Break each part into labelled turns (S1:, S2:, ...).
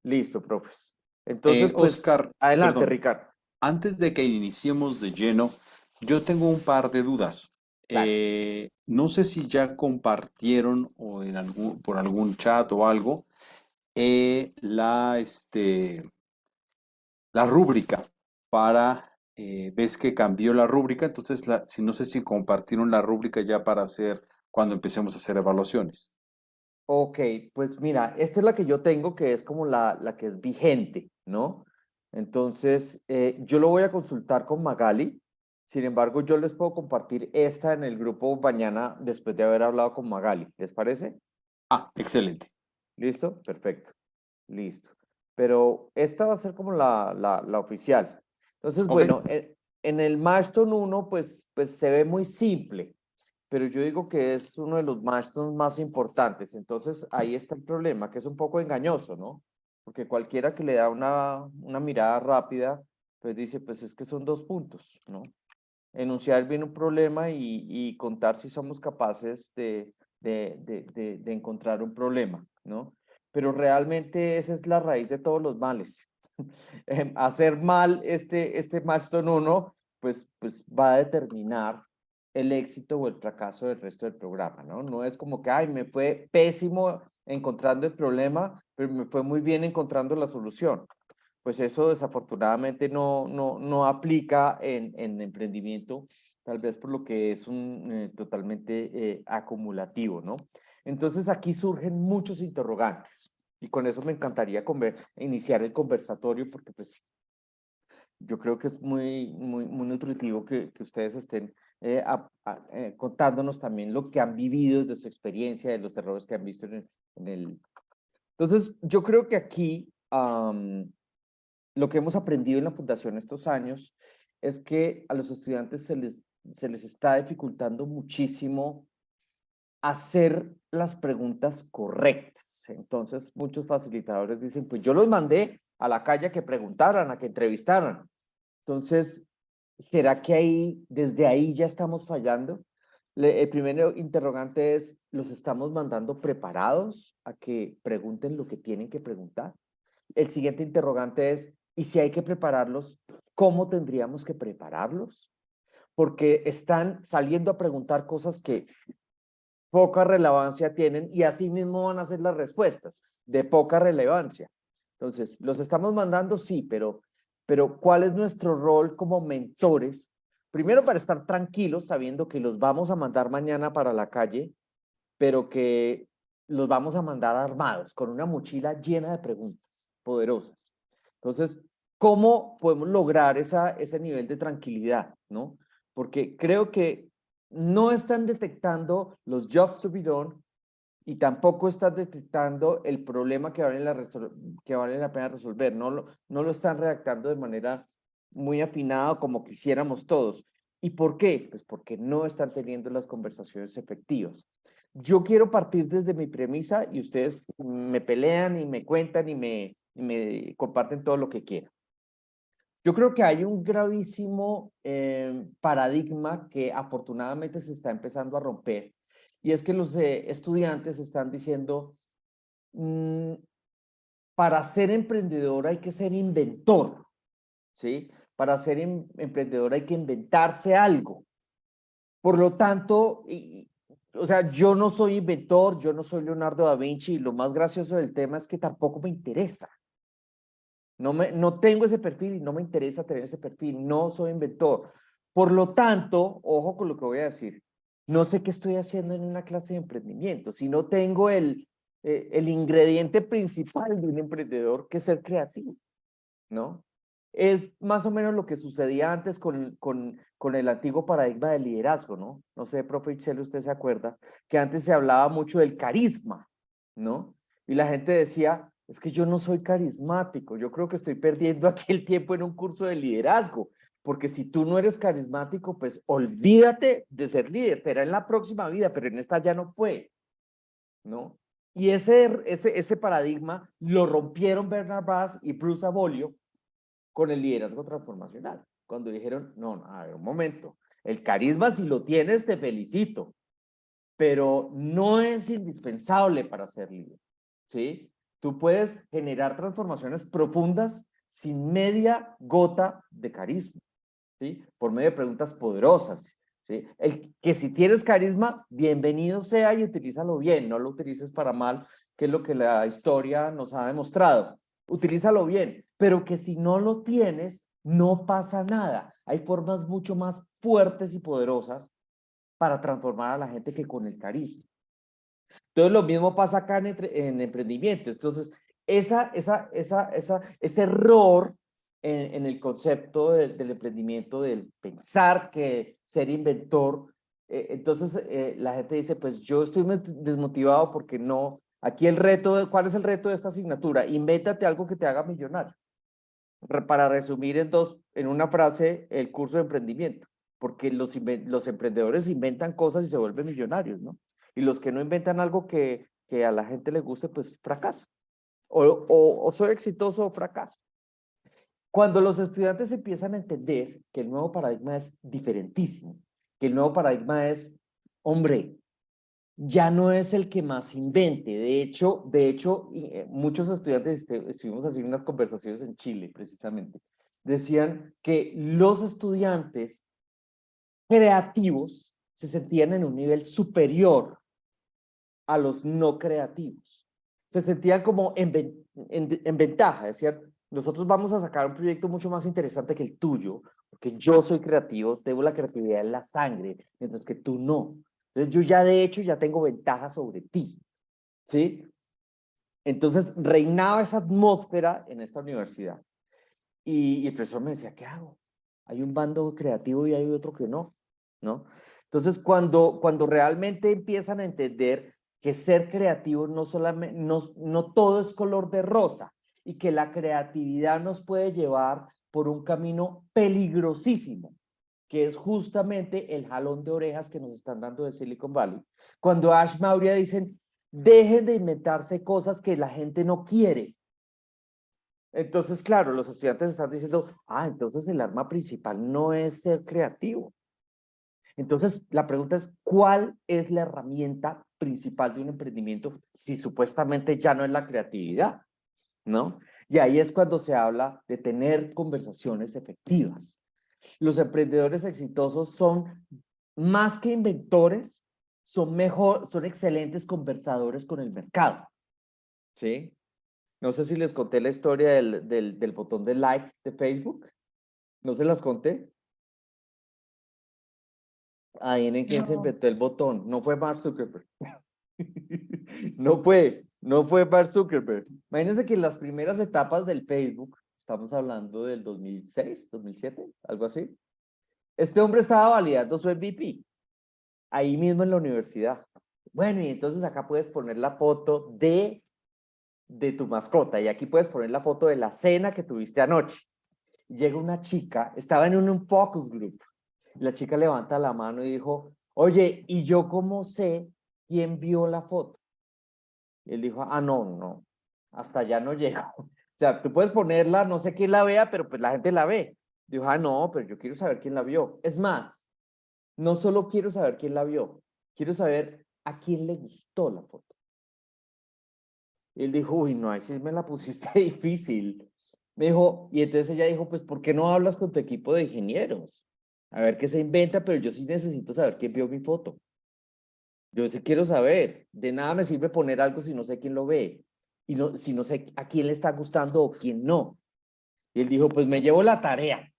S1: Listo, profes. Entonces, pues,
S2: Oscar,
S1: adelante,
S2: perdón,
S1: Ricardo.
S2: antes de que iniciemos de lleno, yo tengo un par de dudas.
S1: Claro.
S2: No sé si ya compartieron o por algún chat o algo la rúbrica ves que cambió la rúbrica, entonces si no sé si compartieron la rúbrica ya para hacer cuando empecemos a hacer evaluaciones.
S1: Ok, pues mira, esta es la que yo tengo, que es como la que es vigente, ¿no? Entonces, yo lo voy a consultar con Magali. Sin embargo, yo les puedo compartir esta en el grupo mañana después de haber hablado con Magali. ¿Les parece?
S2: Ah, excelente.
S1: ¿Listo? Perfecto. Listo. Pero esta va a ser como la oficial. Entonces,
S2: Ok.
S1: bueno, en el milestone uno, pues se ve muy simple, pero yo digo que es uno de los milestones más importantes. Entonces, ahí está el problema, que es un poco engañoso, ¿no? Porque cualquiera que le da una mirada rápida, pues dice, pues es que son 2 puntos, ¿no? Enunciar bien un problema y contar si somos capaces de encontrar un problema, ¿no? Pero realmente esa es la raíz de todos los males. Hacer mal este milestone uno, pues va a determinar el éxito o el fracaso del resto del programa, ¿no? No es como que, ay, me fue pésimo encontrando el problema, pero me fue muy bien encontrando la solución. Pues eso desafortunadamente no aplica en emprendimiento, tal vez por lo que es totalmente acumulativo, ¿no? Entonces aquí surgen muchos interrogantes y con eso me encantaría iniciar el conversatorio porque pues yo creo que es muy nutritivo que ustedes estén contándonos también lo que han vivido de su experiencia, de los errores que han visto en el. Entonces, yo creo que aquí lo que hemos aprendido en la fundación estos años es que a los estudiantes se les está dificultando muchísimo hacer las preguntas correctas. Entonces, muchos facilitadores dicen, pues yo los mandé a la calle a que preguntaran, a que entrevistaran. Entonces, ¿será que desde ahí ya estamos fallando? El primer interrogante es, ¿los estamos mandando preparados a que pregunten lo que tienen que preguntar? El siguiente interrogante es, ¿y si hay que prepararlos, cómo tendríamos que prepararlos? Porque están saliendo a preguntar cosas que poca relevancia tienen y así mismo van a ser las respuestas, de poca relevancia. Entonces, ¿los estamos mandando? Sí, pero ¿cuál es nuestro rol como mentores? Primero, para estar tranquilos, sabiendo que los vamos a mandar mañana para la calle, pero que los vamos a mandar armados, con una mochila llena de preguntas poderosas. Entonces, ¿cómo podemos lograr ese nivel de tranquilidad, ¿no? Porque creo que no están detectando los jobs to be done y tampoco están detectando el problema que vale la pena resolver. No lo están redactando de manera muy afinada como quisiéramos todos. ¿Y por qué? Pues porque no están teniendo las conversaciones efectivas. Yo quiero partir desde mi premisa y ustedes me pelean y me cuentan y me comparten todo lo que quieran. Yo creo que hay un gravísimo paradigma que afortunadamente se está empezando a romper y es que los estudiantes están diciendo, mm, para ser emprendedor hay que ser inventor, ¿sí? Para ser emprendedor hay que inventarse algo. Por lo tanto, o sea, yo no soy inventor, yo no soy Leonardo da Vinci y lo más gracioso del tema es que tampoco me interesa. No tengo ese perfil y no me interesa tener ese perfil, no soy inventor. Por lo tanto, ojo con lo que voy a decir, no sé qué estoy haciendo en una clase de emprendimiento, si no tengo el ingrediente principal de un emprendedor que es ser creativo, ¿no? Es más o menos lo que sucedía antes con el antiguo paradigma del liderazgo, ¿no? No sé, profe Itzel, usted se acuerda, que antes se hablaba mucho del carisma, ¿no? Y la gente decía, es que yo no soy carismático, yo creo que estoy perdiendo aquí el tiempo en un curso de liderazgo, porque si tú no eres carismático, pues olvídate de ser líder, será en la próxima vida, pero en esta ya no fue, ¿no? Y ese paradigma lo rompieron Bernard Bass y Bruce Abolio con el liderazgo transformacional, cuando dijeron, no, a ver, un momento, el carisma si lo tienes te felicito, pero no es indispensable para ser líder, ¿sí? Tú puedes generar transformaciones profundas sin media gota de carisma, ¿sí? Por medio de preguntas poderosas, ¿sí? Que si tienes carisma, bienvenido sea y utilízalo bien, no lo utilices para mal, que es lo que la historia nos ha demostrado. Utilízalo bien, pero que si no lo tienes, no pasa nada. Hay formas mucho más fuertes y poderosas para transformar a la gente que con el carisma. Entonces, lo mismo pasa acá en emprendimiento. Entonces, ese error en el concepto del emprendimiento, del pensar que ser inventor, entonces la gente dice, pues yo estoy desmotivado porque no, aquí el reto, ¿cuál es el reto de esta asignatura? Invéntate algo que te haga millonario. Para resumir en una frase, el curso de emprendimiento, porque los emprendedores inventan cosas y se vuelven millonarios, ¿no? Y los que no inventan algo que a la gente le guste, pues fracaso. O soy exitoso o fracaso. Cuando los estudiantes empiezan a entender que el nuevo paradigma es diferentísimo, que el nuevo paradigma es, hombre, ya no es el que más invente. De hecho, muchos estudiantes, estuvimos haciendo unas conversaciones en Chile, precisamente, decían que los estudiantes creativos se sentían en un nivel superior a los no creativos. Se sentían como en ventaja, decían, nosotros vamos a sacar un proyecto mucho más interesante que el tuyo, porque yo soy creativo, tengo la creatividad en la sangre, mientras que tú no. Entonces yo ya de hecho ya tengo ventaja sobre ti, ¿sí? Entonces reinaba esa atmósfera en esta universidad. Y el profesor me decía, ¿qué hago? Hay un bando creativo y hay otro que no, ¿no? Entonces, cuando realmente empiezan a entender que ser creativo no solamente, no todo es color de rosa y que la creatividad nos puede llevar por un camino peligrosísimo, que es justamente el jalón de orejas que nos están dando de Silicon Valley. Cuando Ash Maurya dicen, dejen de inventarse cosas que la gente no quiere. Entonces, claro, los estudiantes están diciendo, entonces el arma principal no es ser creativo. Entonces, la pregunta es, ¿cuál es la herramienta principal de un emprendimiento si supuestamente ya no es la creatividad? ¿No? Y ahí es cuando se habla de tener conversaciones efectivas. Los emprendedores exitosos son más que inventores, son excelentes conversadores con el mercado. ¿Sí? No sé si les conté la historia del botón de like de Facebook. ¿No se las conté? Ahí en quién se
S3: No,
S1: inventó el botón. No fue Mark Zuckerberg. No fue Mark Zuckerberg. Imagínense que en las primeras etapas del Facebook, estamos hablando del 2006, 2007, algo así, este hombre estaba validando su MVP, ahí mismo en la universidad. Bueno, y entonces acá puedes poner la foto de tu mascota y aquí puedes poner la foto de la cena que tuviste anoche. Llega una chica, estaba en un focus group. La chica levanta la mano y dijo, oye, ¿y yo cómo sé quién vio la foto? Y él dijo, no, hasta allá no llego. O sea, tú puedes ponerla, no sé quién la vea, pero pues la gente la ve. Dijo, no, pero yo quiero saber quién la vio. Es más, no solo quiero saber quién la vio, quiero saber a quién le gustó la foto. Y él dijo, uy, no, ahí sí me la pusiste difícil. Me dijo, y entonces ella dijo, pues, ¿por qué no hablas con tu equipo de ingenieros? A ver qué se inventa, pero yo sí necesito saber quién vio mi foto. Yo sí quiero saber. De nada me sirve poner algo si no sé quién lo ve. Y no, si no sé a quién le está gustando o quién no. Y él dijo, pues me llevo la tarea.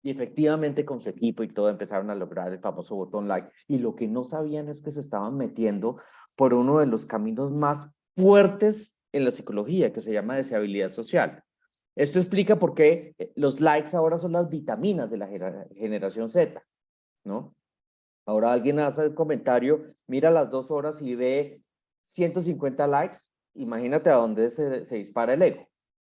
S1: Y efectivamente con su equipo y todo empezaron a lograr el famoso botón like. Y lo que no sabían es que se estaban metiendo por uno de los caminos más fuertes en la psicología, que se llama deseabilidad social. Esto explica por qué los likes ahora son las vitaminas de la generación Z, ¿no? Ahora alguien hace el comentario, mira las 2 horas y ve 150 likes, imagínate a dónde se dispara el ego,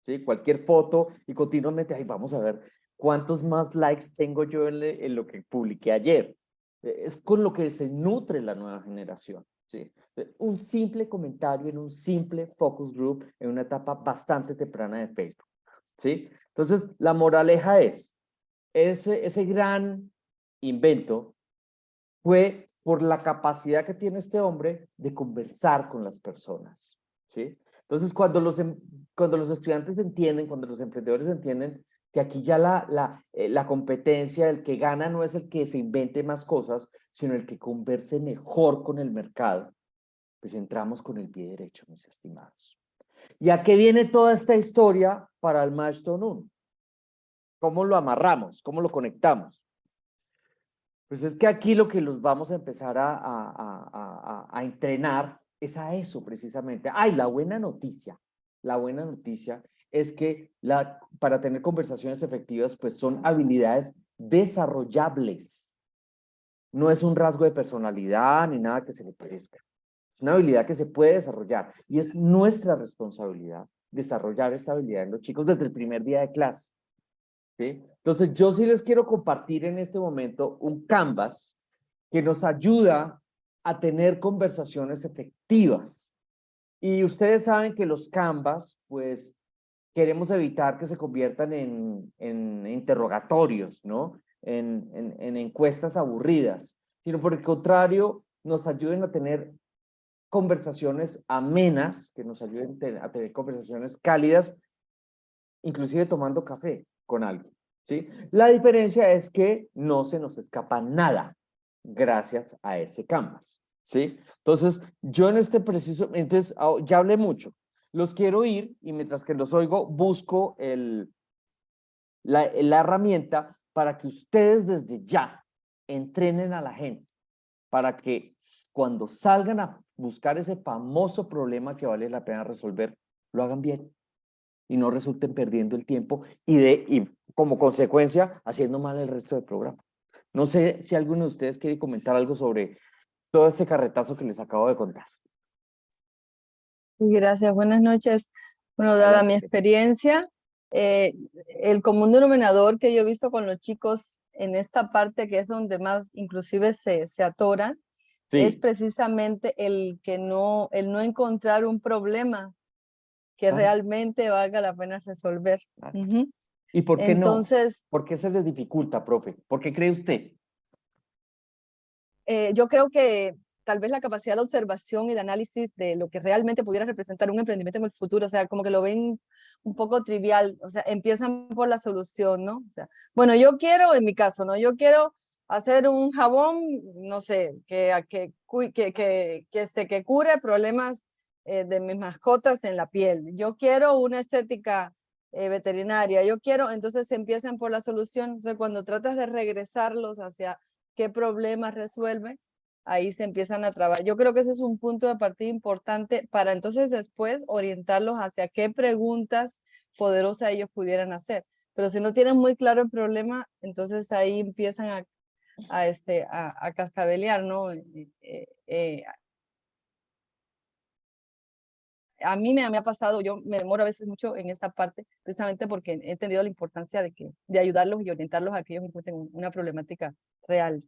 S1: ¿sí? Cualquier foto y continuamente, ay, vamos a ver cuántos más likes tengo yo en lo que publiqué ayer. Es con lo que se nutre la nueva generación, ¿sí? Un simple comentario en un simple focus group en una etapa bastante temprana de Facebook, ¿sí? Entonces, la moraleja es, ese gran invento fue por la capacidad que tiene este hombre de conversar con las personas, ¿sí? Entonces, cuando los estudiantes entienden, cuando los emprendedores entienden que aquí ya la competencia, el que gana no es el que se invente más cosas, sino el que converse mejor con el mercado, pues entramos con el pie derecho, mis estimados. ¿Y a qué viene toda esta historia para el Milestone 1? ¿Cómo lo amarramos? ¿Cómo lo conectamos? Pues es que aquí lo que los vamos a empezar a entrenar es a eso precisamente. Ay, la buena noticia es que para tener conversaciones efectivas, pues son habilidades desarrollables. No es un rasgo de personalidad ni nada que se le parezca. Es una habilidad que se puede desarrollar y es nuestra responsabilidad desarrollar esta habilidad en los chicos desde el primer día de clase. ¿Sí? Entonces, yo sí les quiero compartir en este momento un Canvas que nos ayuda a tener conversaciones efectivas. Y ustedes saben que los Canvas, pues, queremos evitar que se conviertan en interrogatorios, ¿no? En encuestas aburridas, sino por el contrario, nos ayuden a tener conversaciones amenas, que nos ayuden a tener conversaciones cálidas, inclusive tomando café con alguien, ¿sí? La diferencia es que no se nos escapa nada gracias a ese Canvas, ¿sí? Entonces, yo en este preciso, entonces, ya hablé mucho, los quiero ir y mientras que los oigo, busco la herramienta para que ustedes desde ya entrenen a la gente, para que cuando salgan a buscar ese famoso problema que vale la pena resolver, lo hagan bien y no resulten perdiendo el tiempo y como consecuencia haciendo mal el resto del programa. No sé si alguno de ustedes quiere comentar algo sobre todo este carretazo que les acabo de contar.
S3: Gracias, buenas noches. Bueno, dada mi
S1: Adelante.
S3: experiencia, el común denominador que yo he visto con los chicos en esta parte, que es donde más inclusive se atoran, es
S1: Sí.
S3: precisamente el no encontrar un problema que
S1: Ah,
S3: realmente valga la pena resolver.
S1: ah.
S3: Ujú.
S1: ¿Y por qué no?
S3: Entonces,
S1: ¿Por qué se les dificulta, profe? ¿Por qué cree usted?
S3: yo creo que tal vez la capacidad de observación y de análisis de lo que realmente pudiera representar un emprendimiento en el futuro, o sea, como que lo ven un poco trivial, o sea, empiezan por la solución, ¿no? O sea, bueno, yo quiero, en mi caso, ¿no? Yo quiero hacer un jabón, no sé, que cure problemas de mis mascotas en la piel. Yo quiero una estética veterinaria, yo quiero, entonces empiezan por la solución. Entonces, cuando tratas de regresarlos hacia qué problemas resuelve, ahí se empiezan a trabajar. Yo creo que ese es un punto de partida importante para entonces después orientarlos hacia qué preguntas poderosas ellos pudieran hacer. Pero si no tienen muy claro el problema, entonces ahí empiezan a cascabelear, ¿no? A mí me ha pasado, yo me demoro a veces mucho en esta parte, precisamente porque he entendido la importancia de ayudarlos y orientarlos a que ellos encuentren una problemática real.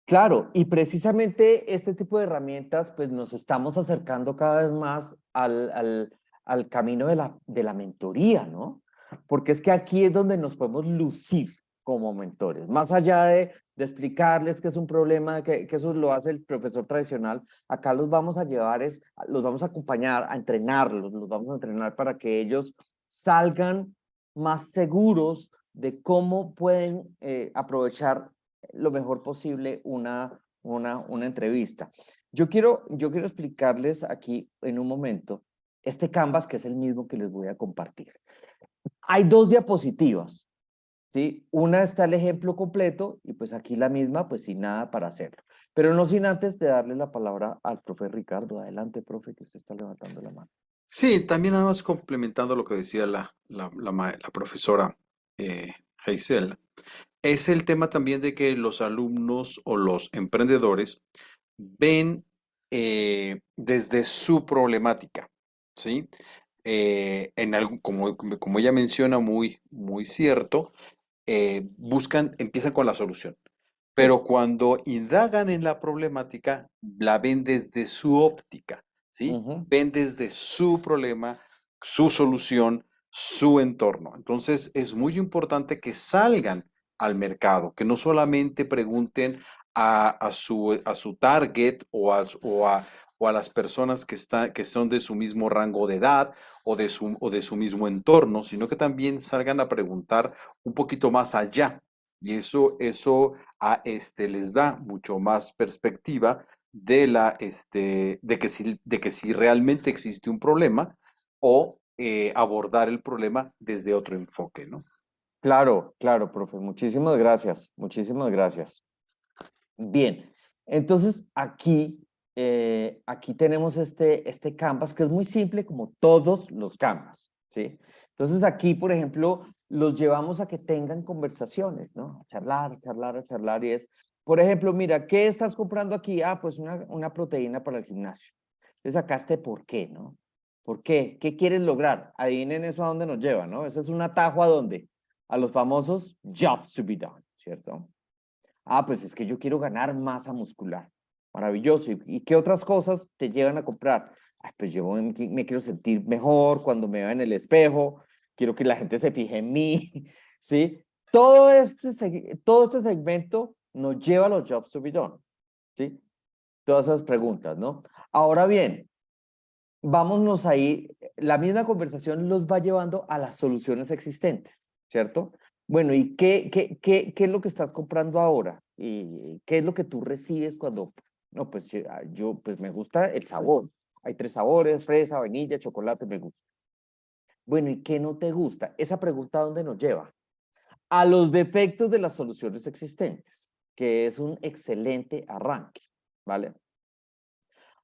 S1: Claro, y precisamente este tipo de herramientas, pues nos estamos acercando cada vez más al camino de la mentoría, ¿no? Porque es que aquí es donde nos podemos lucir como mentores, más allá de explicarles que es un problema, que eso lo hace el profesor tradicional, acá los vamos a llevar, los vamos a acompañar, a entrenarlos, los vamos a entrenar para que ellos salgan más seguros de cómo pueden aprovechar lo mejor posible una entrevista. Yo quiero explicarles aquí en un momento este Canvas que es el mismo que les voy a compartir. Hay dos diapositivas, ¿sí? Una está el ejemplo completo y pues aquí la misma, pues sin nada para hacerlo. Pero no sin antes de darle la palabra al profe Ricardo. Adelante, profe, que usted está levantando la mano.
S2: Sí, también nada más complementando lo que decía la profesora Heisel, es el tema también de que los alumnos o los emprendedores ven desde su problemática, ¿sí? Como ella menciona, muy cierto, empiezan con la solución.
S1: Sí.
S2: Pero cuando indagan en la problemática, la ven desde su óptica, ¿sí?
S1: Ujú.
S2: Ven desde su problema, su solución, su entorno. Entonces, es muy importante que salgan al mercado, que no solamente pregunten a su target o a las personas que son de su mismo rango de edad o de su mismo entorno, sino que también salgan a preguntar un poquito más allá. Y eso les da mucho más perspectiva de que si realmente existe un problema o abordar el problema desde otro enfoque, ¿no?
S1: Claro, claro, profe. Muchísimas gracias. Muchísimas gracias. Bien, entonces aquí tenemos este Canvas que es muy simple como todos los Canvas, ¿sí? Entonces aquí, por ejemplo, los llevamos a que tengan conversaciones, ¿no? A charlar, charlar, charlar y es, por ejemplo, mira, ¿qué estás comprando aquí? Ah, pues una proteína para el gimnasio. Entonces acá este por qué, ¿no? ¿Por qué? ¿Qué quieres lograr? Adivinen eso a dónde nos lleva, ¿no? Ese es un atajo a dónde? A los famosos jobs to be done, ¿cierto? Ah, pues es que yo quiero ganar masa muscular. Maravilloso. ¿Y qué otras cosas te llevan a comprar? Ay, pues yo me quiero sentir mejor cuando me vea en el espejo, quiero que la gente se fije en mí, ¿sí? Todo este segmento nos lleva a los jobs to be done, ¿sí? Todas esas preguntas, ¿no? Ahora bien, vámonos ahí, la misma conversación los va llevando a las soluciones existentes, ¿cierto? Bueno, ¿y qué es lo que estás comprando ahora? ¿Y qué es lo que tú recibes cuando, no, pues yo, pues me gusta el sabor. Hay 3 sabores, fresa, vainilla, chocolate, me gusta. Bueno, ¿y qué no te gusta? Esa pregunta, ¿a dónde nos lleva? A los defectos de las soluciones existentes, que es un excelente arranque, ¿vale?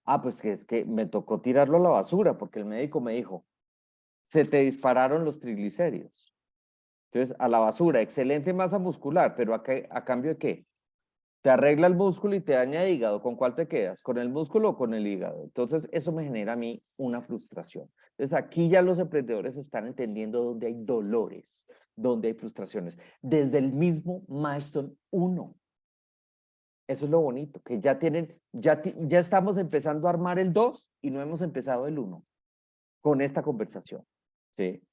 S1: Ah, pues que es que me tocó tirarlo a la basura porque el médico me dijo, se te dispararon los triglicéridos. Entonces, a la basura, excelente masa muscular, pero ¿a cambio de qué? Te arregla el músculo y te daña el hígado. ¿Con cuál te quedas? ¿Con el músculo o con el hígado? Entonces, eso me genera a mí una frustración. Entonces, aquí ya los emprendedores están entendiendo dónde hay dolores, dónde hay frustraciones. Desde el mismo milestone 1. Eso es lo bonito, que ya tienen, ya estamos empezando a armar el 2 y no hemos empezado el 1 con esta conversación. ¿Sí?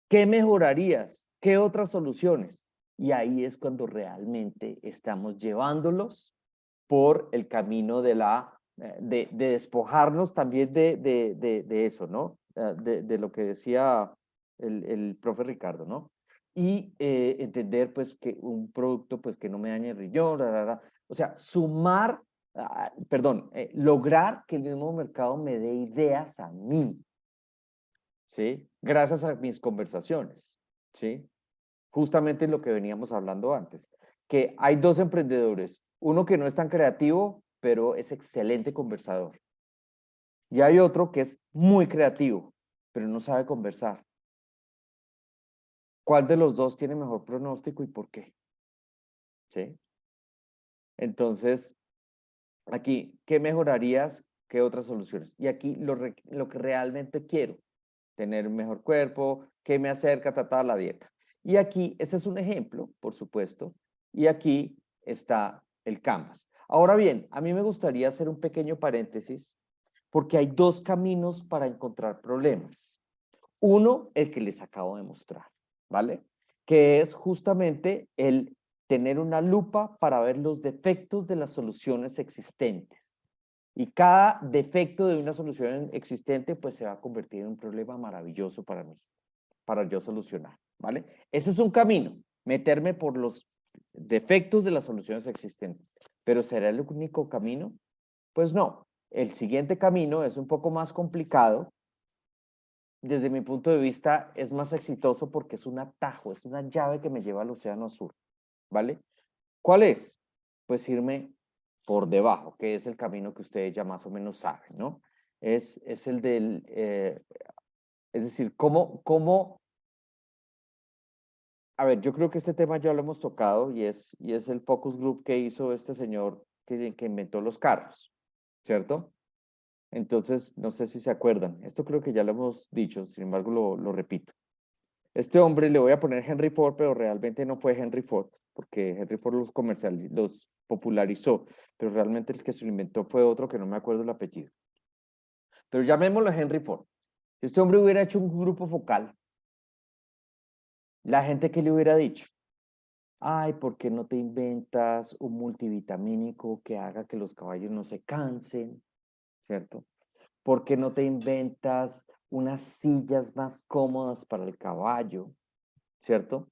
S1: ¿Qué mejorarías? ¿Qué otras soluciones? Y ahí es cuando realmente estamos llevándolos por el camino de despojarnos también de eso, ¿no? De lo que decía el profe Ricardo, ¿no? Y entender pues que un producto pues que no me dañe el riñón, o sea, lograr que el mismo mercado me dé ideas a mí, ¿sí? Gracias a mis conversaciones, ¿sí? Justamente lo que veníamos hablando antes, que hay 2 emprendedores, uno que no es tan creativo, pero es excelente conversador, y hay otro que es muy creativo, pero no sabe conversar. ¿Cuál de los dos tiene mejor pronóstico y por qué? ¿Sí? Entonces, aquí, ¿qué mejorarías? ¿Qué otras soluciones? Y aquí lo que realmente quiero, tener un mejor cuerpo, que me acerca a tratar la dieta. Y aquí, ese es un ejemplo, por supuesto, y aquí está el Canvas. Ahora bien, a mí me gustaría hacer un pequeño paréntesis, porque hay 2 caminos para encontrar problemas. Uno, el que les acabo de mostrar, ¿vale? Que es justamente el tener una lupa para ver los defectos de las soluciones existentes. Y cada defecto de una solución existente, pues se va a convertir en un problema maravilloso para mí, para yo solucionar, ¿vale? Ese es un camino, meterme por los defectos de las soluciones existentes. ¿Pero será el único camino? Pues no. El siguiente camino es un poco más complicado. Desde mi punto de vista, es más exitoso porque es un atajo, es una llave que me lleva al océano azul, ¿vale? ¿Cuál es? Pues irme por debajo, que es el camino que ustedes ya más o menos saben, ¿no? Es el del, es decir, a ver, yo creo que este tema ya lo hemos tocado y es el focus group que hizo este señor que inventó los carros, ¿cierto? Entonces, no sé si se acuerdan, esto creo que ya lo hemos dicho, sin embargo lo repito. Este hombre le voy a poner Henry Ford, pero realmente no fue Henry Ford, porque Henry Ford los popularizó, pero realmente el que se lo inventó fue otro que no me acuerdo el apellido. Pero llamémoslo Henry Ford. Si este hombre hubiera hecho un grupo focal, la gente que le hubiera dicho, ay, ¿por qué no te inventas un multivitamínico que haga que los caballos no se cansen? ¿cierto? ¿Por qué no te inventas unas sillas más cómodas para el caballo, ¿cierto?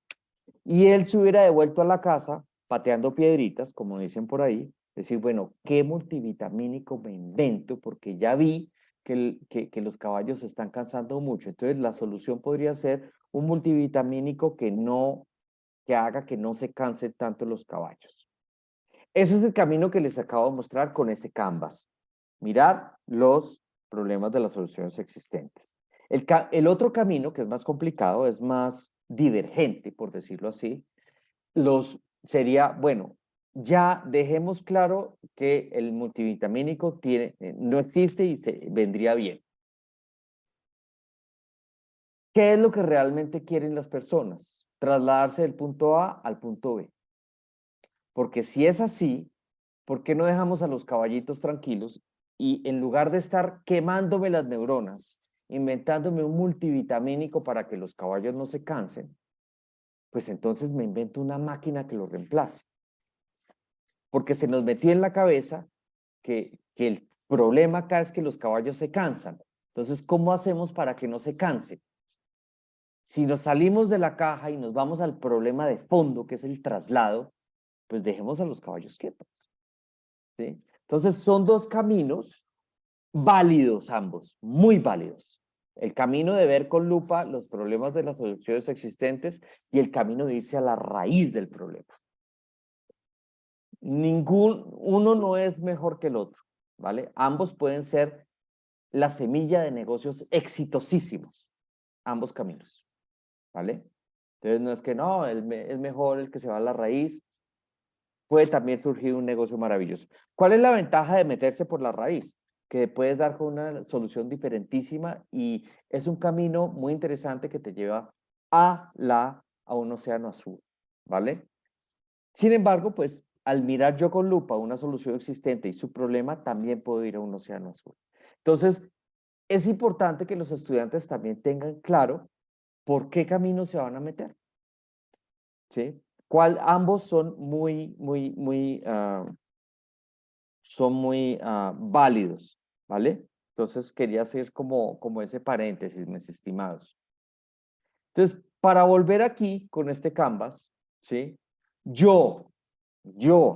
S1: Y él se hubiera devuelto a la casa pateando piedritas, como dicen por ahí, decir, bueno, ¿qué multivitamínico me invento? Porque ya vi que los caballos se están cansando mucho. Entonces, la solución podría ser un multivitamínico que haga que no se cansen tanto los caballos. Ese es el camino que les acabo de mostrar con ese Canvas. Mirad los problemas de las soluciones existentes. El otro camino, que es más complicado, es más divergente, por decirlo así, sería, bueno, ya dejemos claro que el multivitamínico no existe y se vendría bien. ¿Qué es lo que realmente quieren las personas? Trasladarse del punto A al punto B. Porque si es así, ¿por qué no dejamos a los caballitos tranquilos y en lugar de estar quemándome las neuronas, inventándome un multivitamínico para que los caballos no se cansen, pues entonces me invento una máquina que lo reemplace? Porque se nos metió en la cabeza que el problema acá es que los caballos se cansan. Entonces, ¿cómo hacemos para que no se cansen? Si nos salimos de la caja y nos vamos al problema de fondo, que es el traslado, pues dejemos a los caballos quietos, ¿sí? Entonces, son dos caminos válidos ambos, muy válidos. El camino de ver con lupa los problemas de las soluciones existentes y el camino de irse a la raíz del problema. Uno no es mejor que el otro, ¿vale? Ambos pueden ser la semilla de negocios exitosísimos, ambos caminos, ¿vale? Entonces no es que no, es mejor el que se va a la raíz, puede también surgir un negocio maravilloso. ¿Cuál es la ventaja de meterse por la raíz? Que puedes dar con una solución diferentísima y es un camino muy interesante que te lleva a un océano azul, ¿vale? Sin embargo, pues al mirar yo con lupa una solución existente y su problema, también puedo ir a un océano azul. Entonces, es importante que los estudiantes también tengan claro por qué camino se van a meter, ¿sí? Ambos son muy válidos, ¿vale? Entonces, quería hacer como ese paréntesis, mis estimados. Entonces, para volver aquí con este Canvas, ¿sí? Yo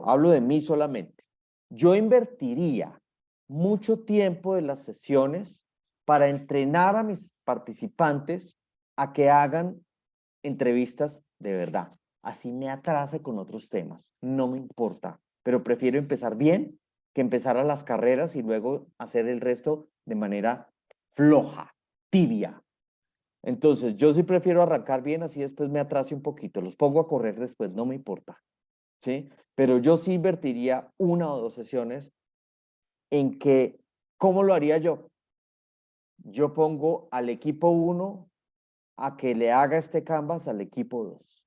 S1: hablo de mí solamente. Yo invertiría mucho tiempo de las sesiones para entrenar a mis participantes a que hagan entrevistas de verdad. Así me atrase con otros temas, no me importa, pero prefiero empezar bien que empezar a las carreras y luego hacer el resto de manera floja, tibia. Entonces, yo sí prefiero arrancar bien, así después me atrase un poquito, los pongo a correr después, no me importa, ¿sí? Pero yo sí invertiría 1 o 2 sesiones en que, ¿cómo lo haría yo? Yo pongo al equipo 1 a que le haga este Canvas al equipo 2.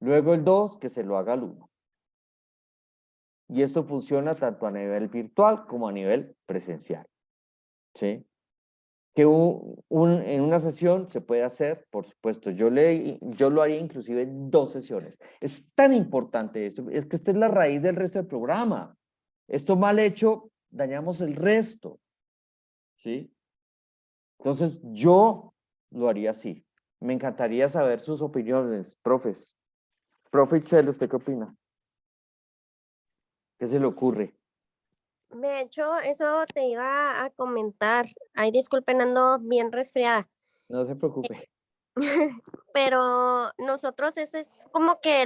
S1: Luego el 2 que se lo haga al 1. Y esto funciona tanto a nivel virtual como a nivel presencial, ¿sí? Que en una sesión se puede hacer, por supuesto, yo lo haría inclusive en 2 sesiones. Es tan importante esto, es que esta es la raíz del resto del programa. Esto mal hecho, dañamos el resto, ¿sí? Entonces, yo lo haría así. Me encantaría saber sus opiniones, profes. Profe Itzel, ¿usted qué opina? ¿Qué se le ocurre?
S4: De hecho, eso te iba a comentar. Ay, disculpen, ando bien resfriada.
S1: No se preocupe.
S4: Pero nosotros ese es como que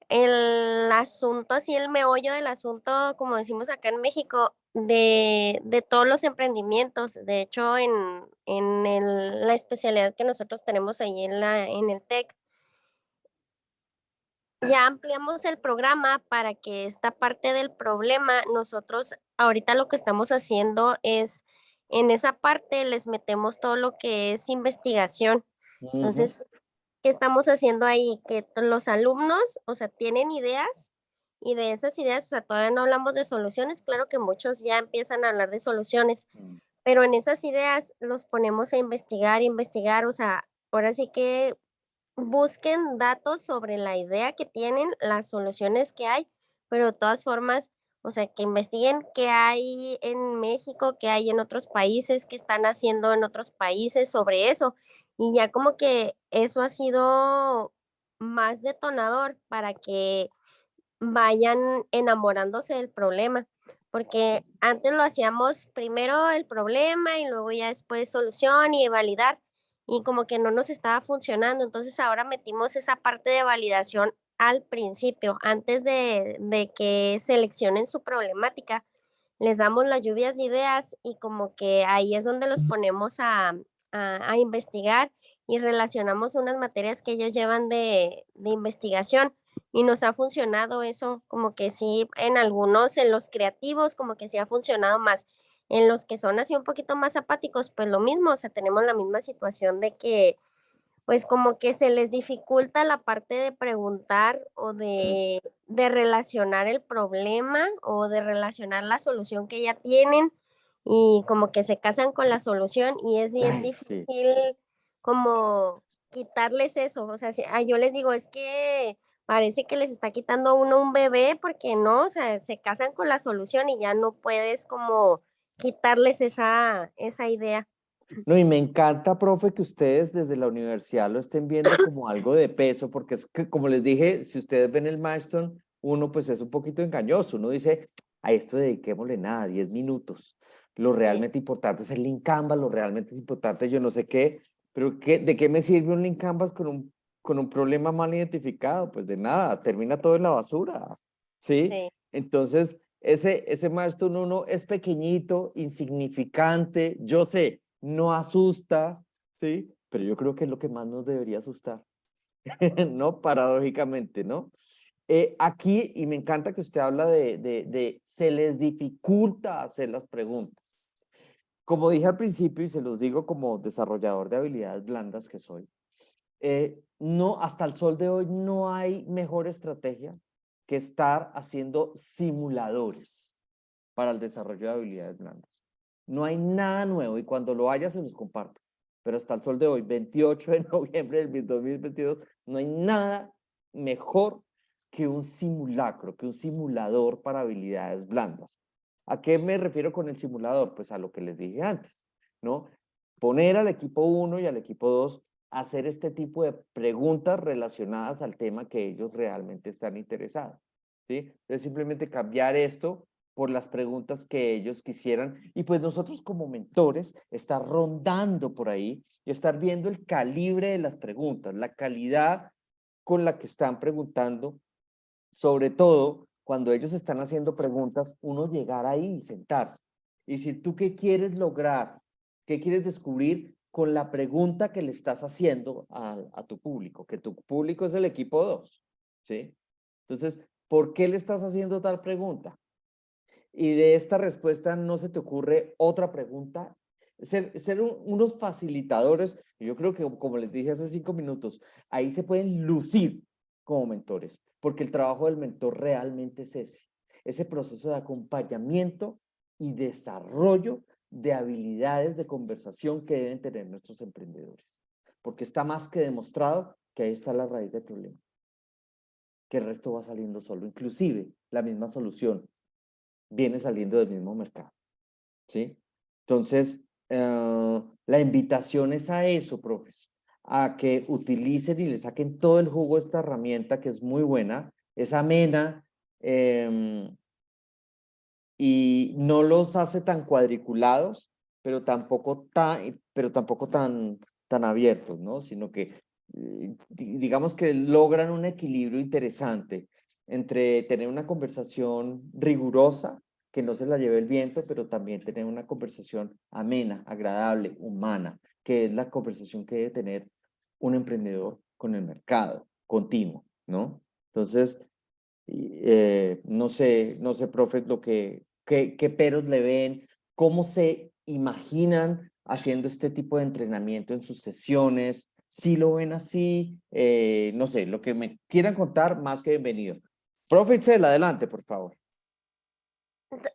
S4: el asunto, así el meollo del asunto, como decimos acá en México, de todos los emprendimientos. De hecho, la especialidad que nosotros tenemos ahí en el TEC, ya ampliamos el programa para que esta parte del problema, nosotros ahorita lo que estamos haciendo es, en esa parte les metemos todo lo que es investigación.
S1: Ujú.
S4: Entonces, ¿qué estamos haciendo ahí? Que los alumnos, o sea, tienen ideas y de esas ideas, o sea, todavía no hablamos de soluciones, claro que muchos ya empiezan a hablar de soluciones, pero en esas ideas los ponemos a investigar, o sea, ahora sí que busquen datos sobre la idea que tienen, las soluciones que hay, pero de todas formas, O sea, que investiguen qué hay en México, qué hay en otros países, qué están haciendo en otros países sobre eso. Y ya como que eso ha sido más detonador para que vayan enamorándose del problema, porque antes lo hacíamos primero el problema y luego ya después solución y validar, y como que no nos estaba funcionando. Entonces ahora metimos esa parte de validación al principio, antes de que seleccionen su problemática. Les damos las lluvias de ideas y como que ahí es donde los ponemos a investigar y relacionamos unas materias que ellos llevan de investigación y nos ha funcionado eso, como que sí, en algunos, en los creativos, como que sí ha funcionado más. En los que son así un poquito más apáticos, pues lo mismo, o sea, tenemos la misma situación de que, pues como que se les dificulta la parte de preguntar o
S1: Mm.
S4: de relacionar el problema o de relacionar la solución que ya tienen y como que se casan con la solución y es bien
S1: Ay, sí.
S4: difícil como quitarles eso. O sea, yo les digo, es que parece que les está quitando a uno un bebé porque no, o sea, se casan con la solución y ya no puedes como quitarles esa idea.
S1: No, y me encanta, profe, que ustedes desde la universidad lo estén viendo como algo de peso, porque es que, como les dije, si ustedes ven el milestone, uno pues es un poquito engañoso, uno dice, a esto dediquémosle nada, 10 minutos. Lo
S4: Sí,
S1: realmente importante es el link Canvas, lo realmente es importante yo no sé qué, pero ¿de qué me sirve un link Canvas con un problema mal identificado? Pues de nada, termina todo en la basura, ¿sí?
S4: sí.
S1: Entonces, ese milestone uno es pequeñito, insignificante, yo sé, no asusta, ¿sí? Pero yo creo que es lo que más nos debería asustar, ¿no? Paradójicamente, ¿no? Aquí, y me encanta que usted habla de se les dificulta hacer las preguntas. Como dije al principio, y se los digo como desarrollador de habilidades blandas que soy, no, hasta el sol de hoy no hay mejor estrategia que estar haciendo simuladores para el desarrollo de habilidades blandas. No hay nada nuevo y cuando lo haya se los comparto. Pero hasta el sol de hoy, 28 de noviembre del 2022, no hay nada mejor que un simulacro, que un simulador para habilidades blandas. ¿A qué me refiero con el simulador? Pues a lo que les dije antes, ¿no? Poner al equipo 1 y al equipo 2 a hacer este tipo de preguntas relacionadas al tema que ellos realmente están interesados, ¿sí? Entonces simplemente cambiar esto por las preguntas que ellos quisieran y pues nosotros como mentores estar rondando por ahí y estar viendo el calibre de las preguntas, la calidad con la que están preguntando, sobre todo cuando ellos están haciendo preguntas, uno llegar ahí y sentarse. Y si tú qué quieres lograr, qué quieres descubrir con la pregunta que le estás haciendo a tu público, que tu público es el equipo 2, ¿sí? Entonces, ¿por qué le estás haciendo tal pregunta? Y de esta respuesta no se te ocurre otra pregunta. Ser unos facilitadores, yo creo que como les dije hace 5 minutos, ahí se pueden lucir como mentores, porque el trabajo del mentor realmente es ese proceso de acompañamiento y desarrollo de habilidades de conversación que deben tener nuestros emprendedores, porque está más que demostrado que ahí está la raíz del problema, que el resto va saliendo solo, inclusive la misma solución viene saliendo del mismo mercado, ¿sí? Entonces, la invitación es a eso, profes, a que utilicen y le saquen todo el jugo a esta herramienta que es muy buena, es amena y no los hace tan cuadriculados, pero tampoco tan abiertos, ¿no? Sino que digamos que logran un equilibrio interesante entre tener una conversación rigurosa, que no se la lleve el viento, pero también tener una conversación amena, agradable, humana, que es la conversación que debe tener un emprendedor con el mercado, continuo, ¿no? Entonces, no sé, profe, qué peros le ven, cómo se imaginan haciendo este tipo de entrenamiento en sus sesiones, si lo ven así, no sé, lo que me quieran contar, más que bienvenido. Profe Itzel, adelante, por favor.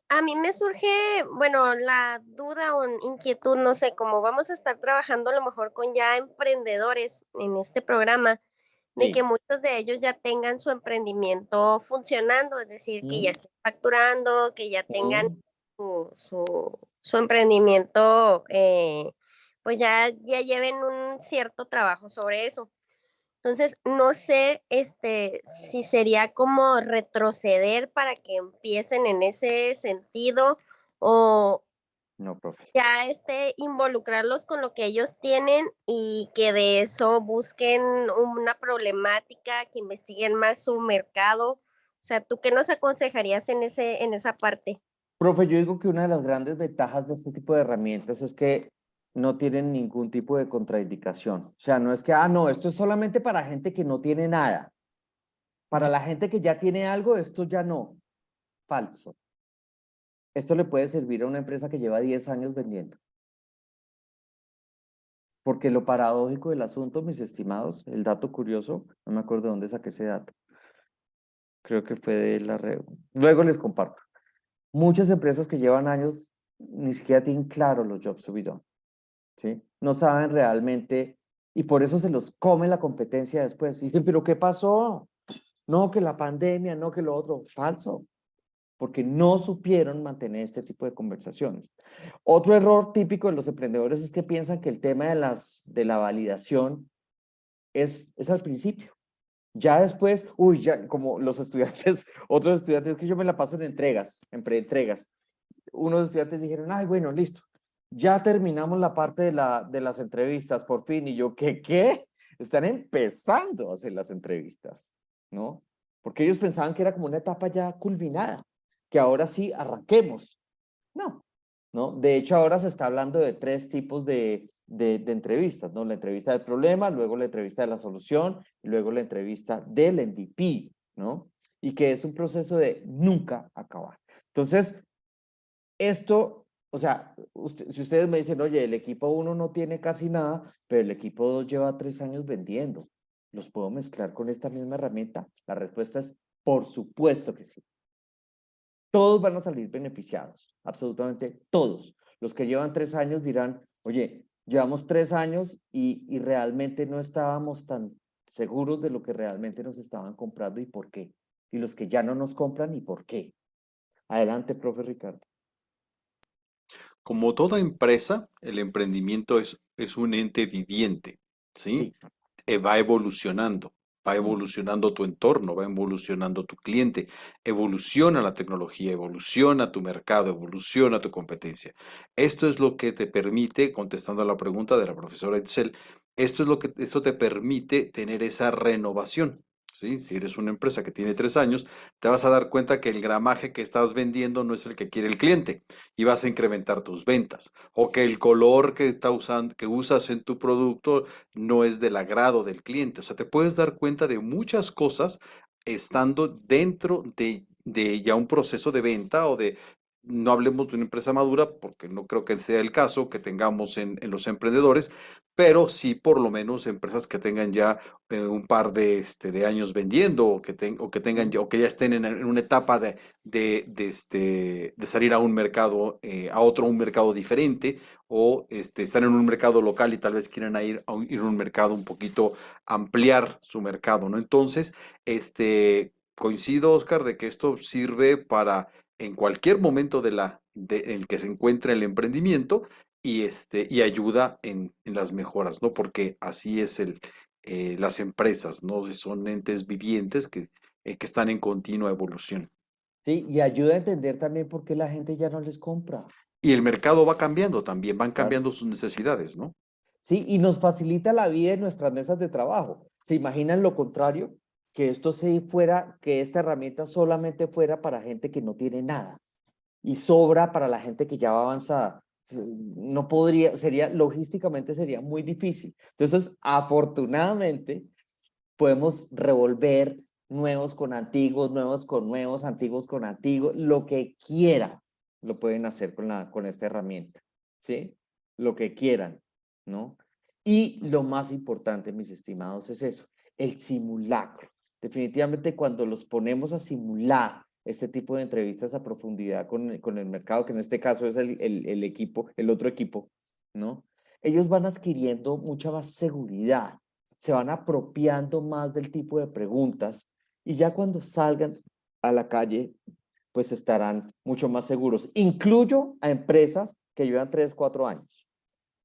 S4: A mí me surge, bueno, la duda o inquietud, no sé, como vamos a estar trabajando a lo mejor con ya emprendedores en este programa, de que
S1: Sí.
S4: muchos de ellos ya tengan su emprendimiento funcionando, es decir, que ya
S1: Mm,
S4: estén facturando, que ya tengan
S1: mm.
S4: su emprendimiento, pues ya lleven un cierto trabajo sobre eso. Entonces, no sé, si sería como retroceder para que empiecen en ese sentido o
S1: No, profe.
S4: ya, involucrarlos con lo que ellos tienen y que de eso busquen una problemática, que investiguen más su mercado. O sea, ¿tú qué nos aconsejarías en esa parte?
S1: Profe, yo digo que una de las grandes ventajas de este tipo de herramientas es que no tienen ningún tipo de contraindicación. O sea, no es que, no, esto es solamente para gente que no tiene nada. Para la gente que ya tiene algo, esto ya no. Falso. Esto le puede servir a una empresa que lleva 10 años vendiendo. Porque lo paradójico del asunto, mis estimados, el dato curioso, no me acuerdo de dónde saqué ese dato. Creo que fue de la red. Luego les comparto. Muchas empresas que llevan años ni siquiera tienen claro los jobs to be done, ¿sí? No saben realmente y por eso se los come la competencia después. Y dicen, ¿pero qué pasó? No, que la pandemia, no, que lo otro. Falso, porque no supieron mantener este tipo de conversaciones. Otro error típico de los emprendedores es que piensan que el tema de la validación es al principio. Ya después, ya como los estudiantes, otros estudiantes que yo me la paso en entregas, en preentregas. Unos estudiantes dijeron, ay, bueno, listo, ya terminamos la parte de las entrevistas, por fin. Y yo, ¿qué? Están empezando a hacer las entrevistas, ¿no? Porque ellos pensaban que era como una etapa ya culminada, que ahora sí arranquemos. No, ¿no? De hecho, ahora se está hablando de 3 tipos de entrevistas, ¿no? La entrevista del problema, luego la entrevista de la solución, y luego la entrevista del MVP, ¿no? Y que es un proceso de nunca acabar. Entonces, esto, o sea, si ustedes me dicen, oye, el equipo 1 no tiene casi nada, pero el equipo 2 lleva 3 años vendiendo, ¿los puedo mezclar con esta misma herramienta? La respuesta es, por supuesto que sí. Todos van a salir beneficiados, absolutamente todos. Los que llevan 3 años dirán, oye, llevamos 3 años y realmente no estábamos tan seguros de lo que realmente nos estaban comprando y por qué. Y los que ya no nos compran y por qué. Adelante, profe Ricardo.
S2: Como toda empresa, el emprendimiento es un ente viviente, ¿sí?
S1: Sí.
S2: Va
S1: Mm.
S2: evolucionando tu entorno, va evolucionando tu cliente, evoluciona la tecnología, evoluciona tu mercado, evoluciona tu competencia. Esto es lo que te permite, contestando a la pregunta de la profesora Itzel, esto te permite tener esa renovación. ¿Sí? Si eres una empresa que tiene 3 años, te vas a dar cuenta que el gramaje que estás vendiendo no es el que quiere el cliente y vas a incrementar tus ventas. O que el color que usas en tu producto no es del agrado del cliente. O sea, te puedes dar cuenta de muchas cosas estando dentro de ya un proceso de venta o de, no hablemos de una empresa madura, porque no creo que sea el caso que tengamos en los emprendedores, pero sí por lo menos empresas que tengan ya un par de años vendiendo o que tengan
S1: Mm.
S2: o que ya estén en una etapa de salir a un mercado, un mercado diferente, o están en un mercado local y tal vez quieran ir a un mercado un poquito, ampliar su mercado, ¿no? Entonces, coincido, Oscar, de que esto sirve para en cualquier momento en el que se encuentre el emprendimiento y ayuda en las mejoras, ¿no? Porque así es las empresas, ¿no? Son entes vivientes que están en continua evolución.
S1: Sí, y ayuda a entender también por qué la gente ya no les compra.
S2: Y el mercado va cambiando también, van
S1: Claro.
S2: cambiando sus necesidades, ¿no?
S1: Sí, y nos facilita la vida en nuestras mesas de trabajo. ¿Se imaginan lo contrario? Que esto se fuera, que esta herramienta solamente fuera para gente que no tiene nada y sobra para la gente que ya va avanzada. No podría, logísticamente sería muy difícil. Entonces, afortunadamente, podemos revolver nuevos con antiguos, nuevos con nuevos, antiguos con antiguos, lo que quieran, lo pueden hacer con esta herramienta, ¿sí? Lo que quieran, ¿no? Y lo más importante, mis estimados, es eso, el simulacro. Definitivamente cuando los ponemos a simular este tipo de entrevistas a profundidad con el mercado, que en este caso es el equipo, el otro equipo, ¿no? Ellos van adquiriendo mucha más seguridad se van apropiando más del tipo de preguntas y ya cuando salgan a la calle, pues estarán mucho más seguros. Incluyo a empresas que llevan 3, 4 años,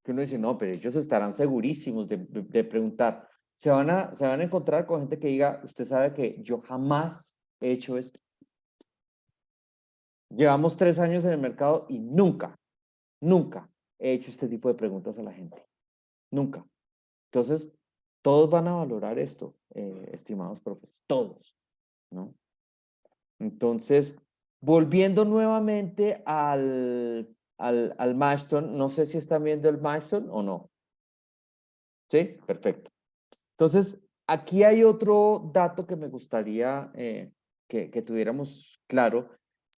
S1: que uno dice, no, pero ellos estarán segurísimos de preguntar. Se van a encontrar con gente que diga, usted sabe que yo jamás he hecho esto. Llevamos 3 años en el mercado y nunca he hecho este tipo de preguntas a la gente. Nunca. Entonces, todos van a valorar esto, estimados profes, todos, ¿no? Entonces, volviendo nuevamente al milestone, no sé si están viendo el milestone o no. ¿Sí? Perfecto. Entonces, aquí hay otro dato que me gustaría que tuviéramos claro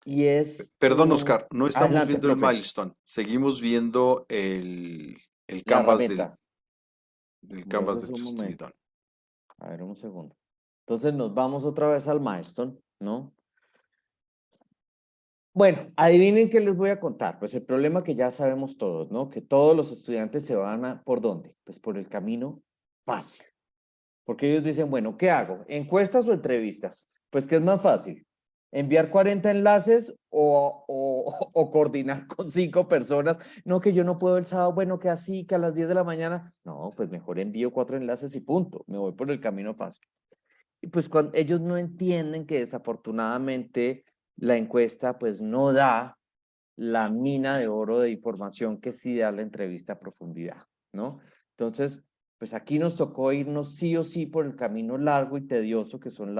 S1: y es...
S2: Perdón, Oscar, no estamos
S1: adelante,
S2: viendo el
S1: profe,
S2: milestone, seguimos viendo el
S1: la
S2: canvas del,
S1: herramienta.
S2: del canvas
S1: Entonces,
S2: de
S1: un
S2: Just to be
S1: momento.
S2: done.
S1: A ver, un segundo. Entonces, nos vamos otra vez al milestone, ¿no? Bueno, adivinen qué les voy a contar. Pues el problema que ya sabemos todos, ¿no? Que todos los estudiantes se van a, ¿por dónde? Pues por el camino fácil. Porque ellos dicen, bueno, ¿qué hago? ¿Encuestas o entrevistas? Pues, ¿qué es más fácil? ¿Enviar 40 enlaces o coordinar con 5 personas? No, que yo no puedo el sábado, bueno, que así, que a las 10 de la mañana. No, pues mejor envío 4 enlaces y punto. Me voy por el camino fácil. Y pues cuando ellos no entienden que desafortunadamente la encuesta pues no da la mina de oro de información que sí da la entrevista a profundidad, ¿no? Entonces, pues aquí nos tocó irnos sí o sí por el camino largo y tedioso que son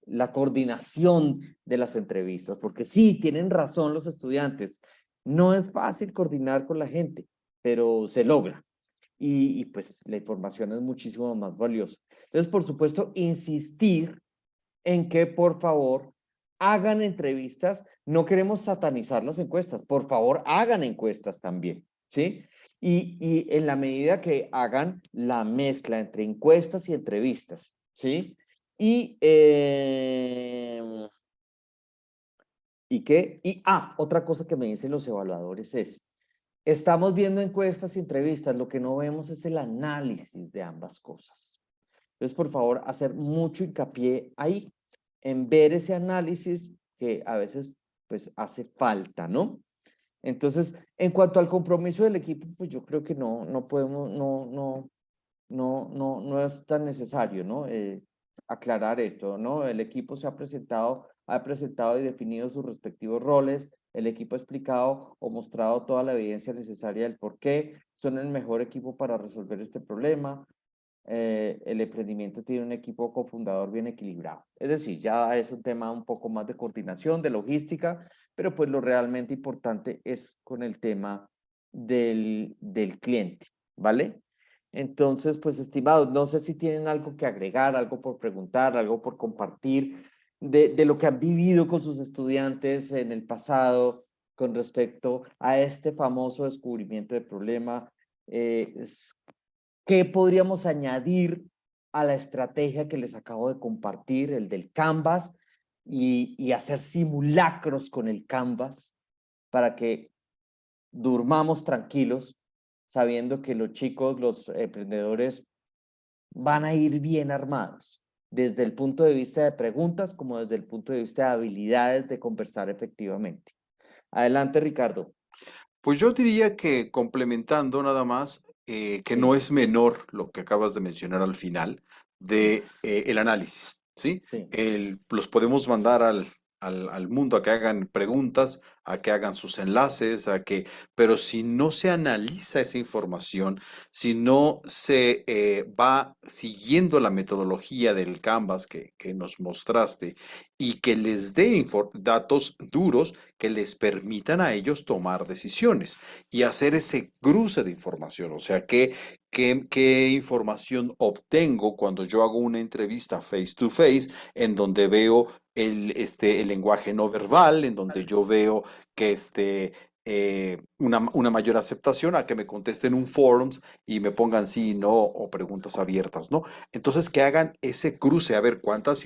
S1: la coordinación de las entrevistas, porque sí, tienen razón los estudiantes, no es fácil coordinar con la gente, pero se logra y pues la información es muchísimo más valiosa. Entonces, por supuesto, insistir en que por favor hagan entrevistas. No queremos satanizar las encuestas, por favor hagan encuestas también, ¿sí? Y en la medida que hagan la mezcla entre encuestas y entrevistas, ¿sí? Y, otra cosa que me dicen los evaluadores es, estamos viendo encuestas y entrevistas, lo que no vemos es el análisis de ambas cosas. Entonces, por favor, hacer mucho hincapié ahí, en ver ese análisis que a veces, pues, hace falta, ¿no? Entonces, en cuanto al compromiso del equipo, pues yo creo que no podemos, no es tan necesario, ¿no? Aclarar esto, ¿no? El equipo ha presentado y definido sus respectivos roles, el equipo ha explicado o mostrado toda la evidencia necesaria del por qué son el mejor equipo para resolver este problema. El emprendimiento tiene un equipo cofundador bien equilibrado. Es decir, ya es un tema un poco más de coordinación, de logística, pero pues lo realmente importante es con el tema del cliente, ¿vale? Entonces, pues estimados, no sé si tienen algo que agregar, algo por preguntar, algo por compartir de lo que han vivido con sus estudiantes en el pasado con respecto a este famoso descubrimiento de problema. ¿Qué podríamos añadir a la estrategia que les acabo de compartir, el del Canvas, y hacer simulacros con el Canvas para que durmamos tranquilos, sabiendo que los chicos, los emprendedores, van a ir bien armados, desde el punto de vista de preguntas como desde el punto de vista de habilidades de conversar efectivamente? Adelante, Ricardo.
S2: Pues yo diría que complementando nada más, que
S1: Sí,
S2: no es menor lo que acabas de mencionar al final de el análisis, ¿sí?
S1: sí.
S2: Los podemos mandar al mundo a que hagan preguntas, a que hagan sus enlaces, pero si no se analiza esa información, si no se va siguiendo la metodología del Canvas que nos mostraste y que les dé datos duros que les permitan a ellos tomar decisiones y hacer ese cruce de información. O sea, ¿qué información obtengo cuando yo hago una entrevista face to face en donde veo el lenguaje no verbal, en donde yo veo que una mayor aceptación a que me contesten un forums y me pongan sí, no o preguntas abiertas, ¿no? Entonces, que hagan ese cruce, a ver cuántas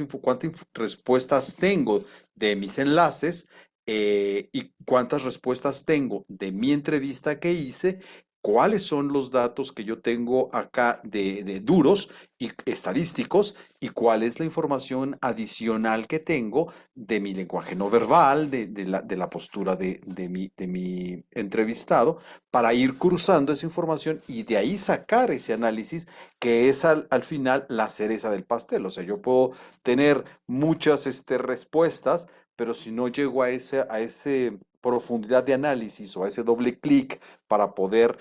S2: respuestas tengo de mis enlaces y cuántas respuestas tengo de mi entrevista que hice cuáles son los datos que yo tengo acá de duros y estadísticos y cuál es la información adicional que tengo de mi lenguaje no verbal, de la postura de mi entrevistado, para ir cruzando esa información y de ahí sacar ese análisis que es al final la cereza del pastel. O sea, yo puedo tener muchas respuestas, pero si no llego a ese profundidad de análisis o a ese doble clic para poder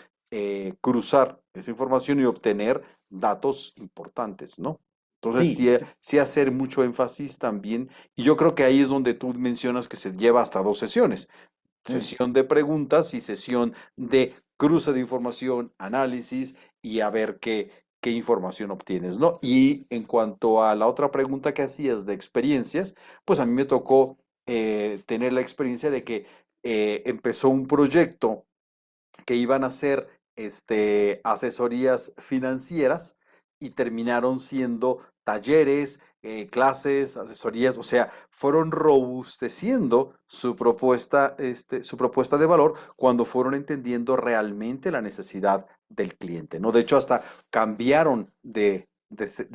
S2: cruzar esa información y obtener datos importantes, ¿no? Entonces,
S1: Sí,
S2: sí hacer mucho énfasis también, y yo creo que ahí es donde tú mencionas que se lleva hasta 2 sesiones,
S1: mm,
S2: sesión de preguntas y sesión de cruce de información, análisis y a ver qué información obtienes, ¿no? Y en cuanto a la otra pregunta que hacías de experiencias, pues a mí me tocó tener la experiencia de que empezó un proyecto que iban a ser asesorías financieras y terminaron siendo talleres, clases, asesorías, o sea, fueron robusteciendo su propuesta de valor cuando fueron entendiendo realmente la necesidad del cliente, ¿no? De hecho, hasta cambiaron de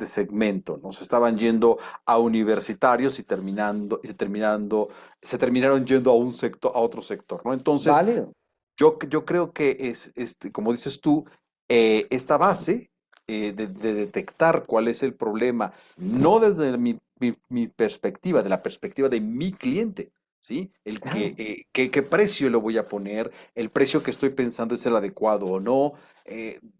S2: segmento, ¿no? Se estaban yendo a universitarios se terminaron yendo a un sector, a otro sector, ¿no? Entonces,
S1: válido.
S2: yo creo que es, como dices tú, esta base de detectar cuál es el problema, no desde mi perspectiva, de la perspectiva de mi cliente, ¿sí?
S1: Claro.
S2: ¿Qué precio le voy a poner? El precio que estoy pensando es el adecuado o no.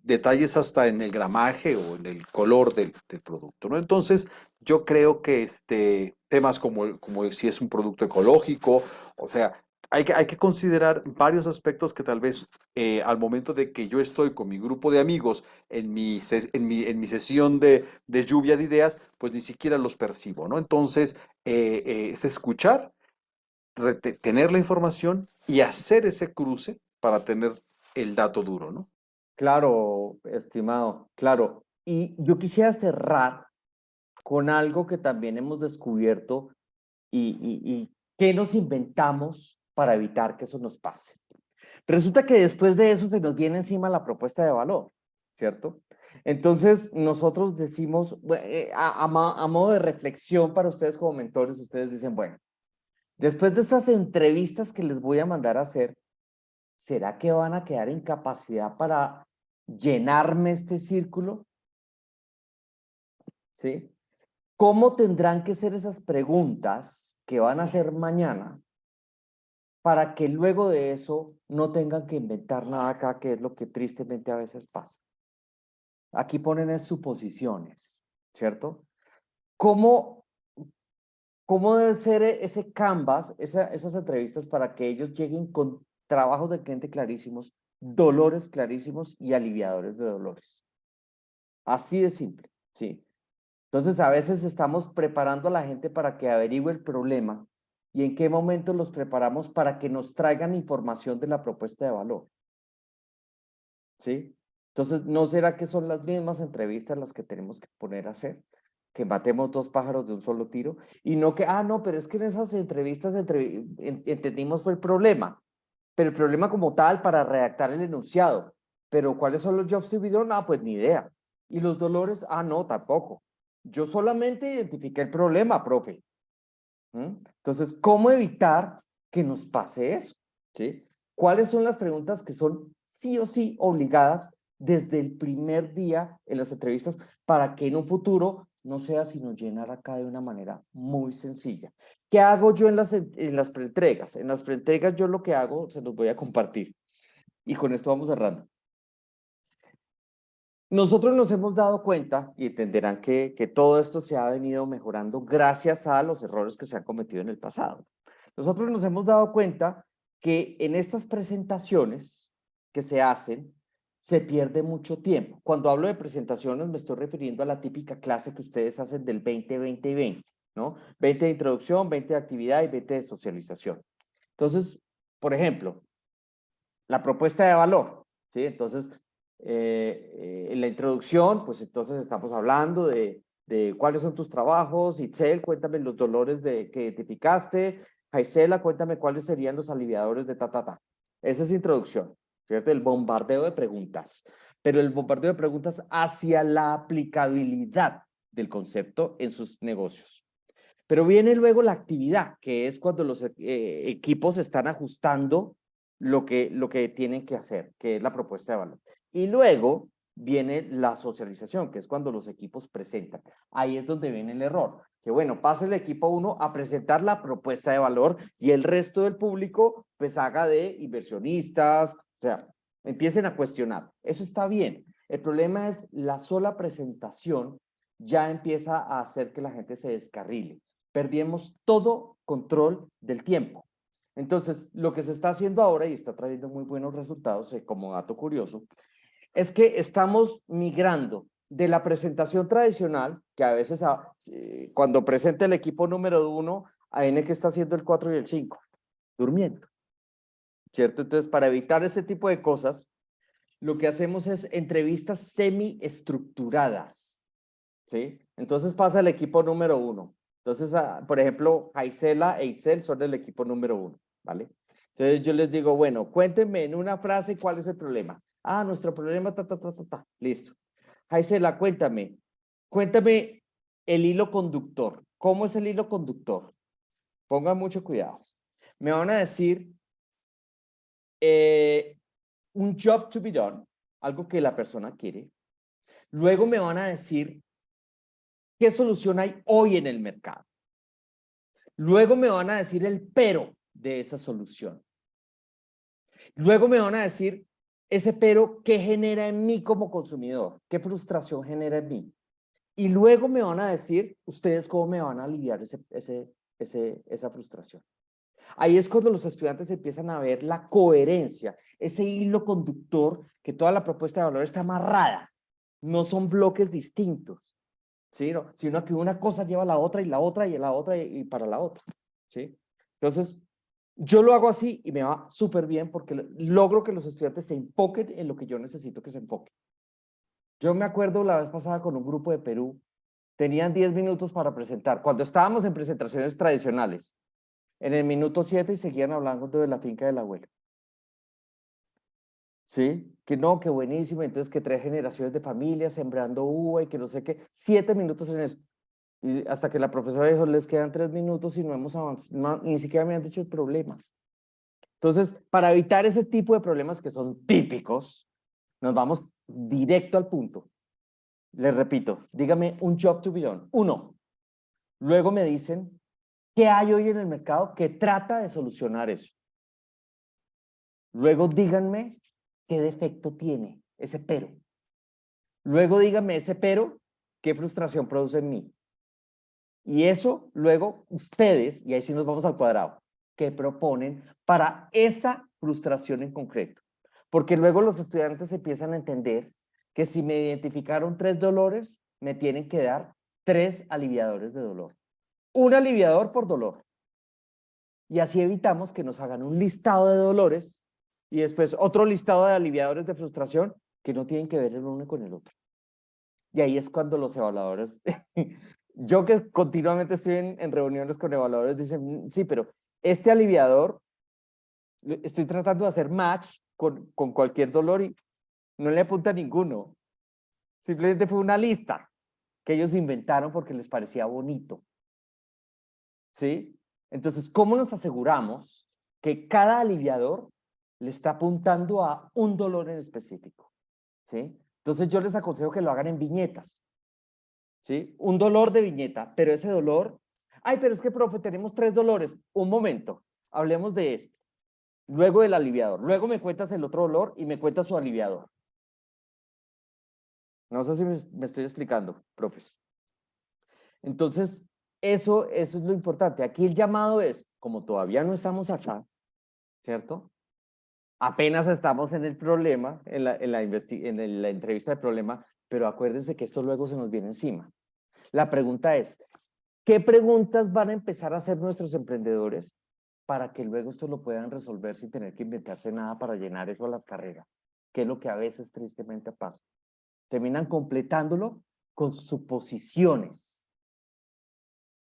S2: Detalles hasta en el gramaje o en el color del producto, ¿no? Entonces, yo creo que temas como si es un producto ecológico, o sea, hay que considerar varios aspectos que tal vez al momento de que yo estoy con mi grupo de amigos en mi sesión de lluvia de ideas, pues ni siquiera los percibo, ¿no? Entonces, es escuchar, tener la información y hacer ese cruce para tener el dato duro, ¿no?
S1: Claro, estimado, claro. Y yo quisiera cerrar con algo que también hemos descubierto y qué nos inventamos para evitar que eso nos pase. Resulta que después de eso se nos viene encima la propuesta de valor, ¿cierto? Entonces nosotros decimos, a modo de reflexión para ustedes como mentores, ustedes dicen, bueno, después de estas entrevistas que les voy a mandar a hacer, ¿será que van a quedar en capacidad para llenarme este círculo? ¿Sí? ¿Cómo tendrán que ser esas preguntas que van a hacer mañana para que luego de eso no tengan que inventar nada acá, que es lo que tristemente a veces pasa? Aquí ponen es suposiciones, ¿cierto? ¿Cómo, cómo debe ser ese canvas, esas entrevistas para que ellos lleguen con trabajos de cliente clarísimos, dolores clarísimos y aliviadores de dolores? Así de simple, ¿sí? Entonces, a veces estamos preparando a la gente para que averigüe el problema y en qué momento los preparamos para que nos traigan información de la propuesta de valor, ¿sí? Entonces, ¿no será que son las mismas entrevistas las que tenemos que poner a hacer? Que matemos dos pájaros de un solo tiro y no que, no, pero es que en esas entrevistas entendimos fue el problema, pero el problema como tal para redactar el enunciado. Pero ¿cuáles son los jobs to be done? Pues ni idea. ¿Y los dolores? No, tampoco. Yo solamente identifiqué el problema, profe. Entonces, ¿cómo evitar que nos pase eso? ¿Sí? ¿Cuáles son las preguntas que son sí o sí obligadas desde el primer día en las entrevistas para que en un futuro no sea sino llenar acá de una manera muy sencilla? ¿Qué hago yo en las preentregas? En las preentregas yo lo que hago, se los voy a compartir. Y con esto vamos cerrando. Nosotros nos hemos dado cuenta y entenderán que todo esto se ha venido mejorando gracias a los errores que se han cometido en el pasado. Nosotros nos hemos dado cuenta que en estas presentaciones que se hacen, se pierde mucho tiempo. Cuando hablo de presentaciones me estoy refiriendo a la típica clase que ustedes hacen del 20, 20 y 20, ¿no? 20 de introducción, 20 de actividad y 20 de socialización. Entonces, por ejemplo, la propuesta de valor, ¿sí? Entonces, en la introducción, pues entonces estamos hablando de cuáles son tus trabajos. Itzel, cuéntame los dolores que identificaste. Jaisela, cuéntame cuáles serían los aliviadores de ta, ta, ta. Esa es introducción. ¿cierto? El bombardeo de preguntas, pero el bombardeo de preguntas hacia la aplicabilidad del concepto en sus negocios. Pero viene luego la actividad, que es cuando los equipos están ajustando lo que tienen que hacer, que es la propuesta de valor. Y luego viene la socialización, que es cuando los equipos presentan. Ahí es donde viene el error, que bueno, pasa el equipo 1 a presentar la propuesta de valor y el resto del público pues haga de inversionistas, o sea, empiecen a cuestionar. Eso está bien. El problema es la sola presentación ya empieza a hacer que la gente se descarrile. Perdimos todo control del tiempo. Entonces, lo que se está haciendo ahora, y está trayendo muy buenos resultados, como dato curioso, es que estamos migrando de la presentación tradicional, que a veces cuando presenta el equipo número 1, AN que está haciendo el 4 y el 5, durmiendo, ¿cierto? Entonces, para evitar ese tipo de cosas, lo que hacemos es entrevistas semi-estructuradas, ¿sí? Entonces pasa el equipo número 1. Entonces, por ejemplo, Jaisela e Itzel son el equipo número 1, ¿vale? Entonces yo les digo, bueno, cuéntenme en una frase cuál es el problema. Ah, nuestro problema, listo. Jaisela, cuéntame el hilo conductor. ¿Cómo es el hilo conductor? Pongan mucho cuidado. Me van a decir un job to be done, algo que la persona quiere. Luego me van a decir qué solución hay hoy en el mercado. Luego me van a decir el pero de esa solución. Luego me van a decir ese pero qué genera en mí como consumidor, qué frustración genera en mí. Y luego me van a decir ustedes cómo me van a aliviar esa frustración. Ahí es cuando los estudiantes empiezan a ver la coherencia, ese hilo conductor, que toda la propuesta de valor está amarrada. No son bloques distintos, ¿sí? No, sino que una cosa lleva a la otra y la otra y la otra y para la otra, ¿sí? Entonces, yo lo hago así y me va súper bien porque logro que los estudiantes se enfoquen en lo que yo necesito que se enfoquen. Yo me acuerdo la vez pasada con un grupo de Perú, tenían 10 minutos para presentar. Cuando estábamos en presentaciones tradicionales, en el minuto 7 y seguían hablando de la finca de la abuela. ¿Sí? Que no, que buenísimo, entonces que 3 generaciones de familia sembrando uva y que no sé qué, 7 minutos en eso. Y hasta que la profesora dijo, les quedan 3 minutos y no hemos avanzado, no, ni siquiera me han dicho el problema. Entonces, para evitar ese tipo de problemas que son típicos, nos vamos directo al punto. Les repito, dígame un job to be done. 1. Luego me dicen, ¿qué hay hoy en el mercado que trata de solucionar eso? Luego díganme qué defecto tiene ese pero. Luego díganme ese pero, qué frustración produce en mí. Y eso luego ustedes, y ahí sí nos vamos al cuadrado, ¿qué proponen para esa frustración en concreto? Porque luego los estudiantes empiezan a entender que si me identificaron 3 dolores, me tienen que dar 3 aliviadores de dolor. Un aliviador por dolor. Y así evitamos que nos hagan un listado de dolores y después otro listado de aliviadores de frustración que no tienen que ver el uno con el otro. Y ahí es cuando los evaluadores, yo que continuamente estoy en reuniones con evaluadores, dicen, sí, pero este aliviador, estoy tratando de hacer match con cualquier dolor y no le apunta a ninguno. Simplemente fue una lista que ellos inventaron porque les parecía bonito. ¿Sí? Entonces, ¿cómo nos aseguramos que cada aliviador le está apuntando a un dolor en específico? ¿Sí? Entonces, yo les aconsejo que lo hagan en viñetas. ¿Sí? Un dolor de viñeta, pero ese dolor, ay, pero es que, profe, tenemos 3 dolores. Un momento, hablemos de este. Luego del aliviador. Luego me cuentas el otro dolor y me cuentas su aliviador. No sé si me estoy explicando, profes. Entonces, eso es lo importante. Aquí el llamado es, como todavía no estamos acá, ¿cierto? Apenas estamos en el problema, en la entrevista de problema, pero acuérdense que esto luego se nos viene encima. La pregunta es, ¿qué preguntas van a empezar a hacer nuestros emprendedores para que luego esto lo puedan resolver sin tener que inventarse nada para llenar eso a las carreras? Que es lo que a veces tristemente pasa. Terminan completándolo con suposiciones.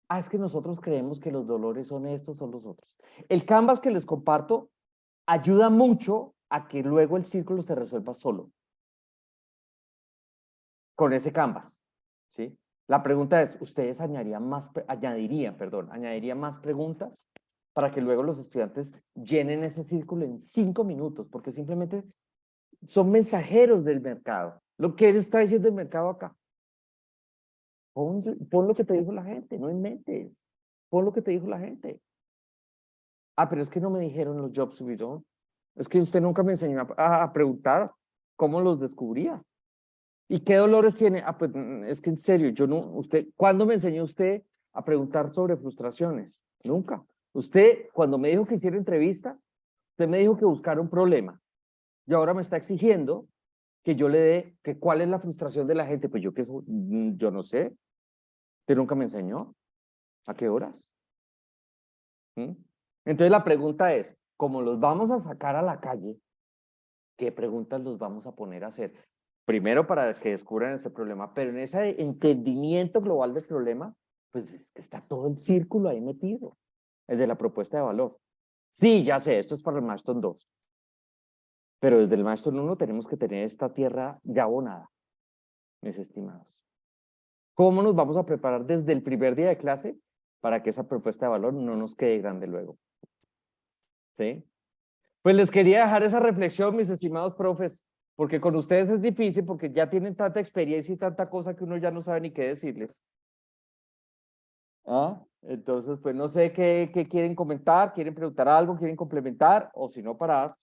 S1: Ah, es que nosotros creemos que los dolores son estos o los otros. El Canvas que les comparto ayuda mucho a que luego el círculo se resuelva solo. Con ese Canvas, ¿sí? La pregunta es, ¿ustedes añadirían más preguntas para que luego los estudiantes llenen ese círculo en 5 minutos? Porque simplemente son mensajeros del mercado. Lo que está diciendo el mercado acá. Pon lo que te dijo la gente, no inventes. Pon lo que te dijo la gente. Ah, pero es que no me dijeron los jobs to be done. Es que usted nunca me enseñó a preguntar cómo los descubría. ¿Y qué dolores tiene? Ah, pues es que en serio, ¿cuándo me enseñó usted a preguntar sobre frustraciones? Nunca. Usted, cuando me dijo que hiciera entrevistas, usted me dijo que buscara un problema. Y ahora me está exigiendo que yo le dé, que cuál es la frustración de la gente. Pues yo no sé. Usted nunca me enseñó. ¿A qué horas? ¿Mm? Entonces la pregunta es, como los vamos a sacar a la calle, ¿qué preguntas los vamos a poner a hacer? Primero para que descubran ese problema, pero en ese entendimiento global del problema, pues es que está todo el círculo ahí metido, el de la propuesta de valor. Sí, ya sé, esto es para el Milestone 2, pero desde el Milestone 1 tenemos que tener esta tierra ya abonada, mis estimados. ¿Cómo nos vamos a preparar desde el primer día de clase para que esa propuesta de valor no nos quede grande luego? ¿Sí? Pues les quería dejar esa reflexión, mis estimados profes, porque con ustedes es difícil, porque ya tienen tanta experiencia y tanta cosa que uno ya no sabe ni qué decirles. ¿Ah? Entonces, pues no sé qué quieren comentar, quieren preguntar algo, quieren complementar, o si no, para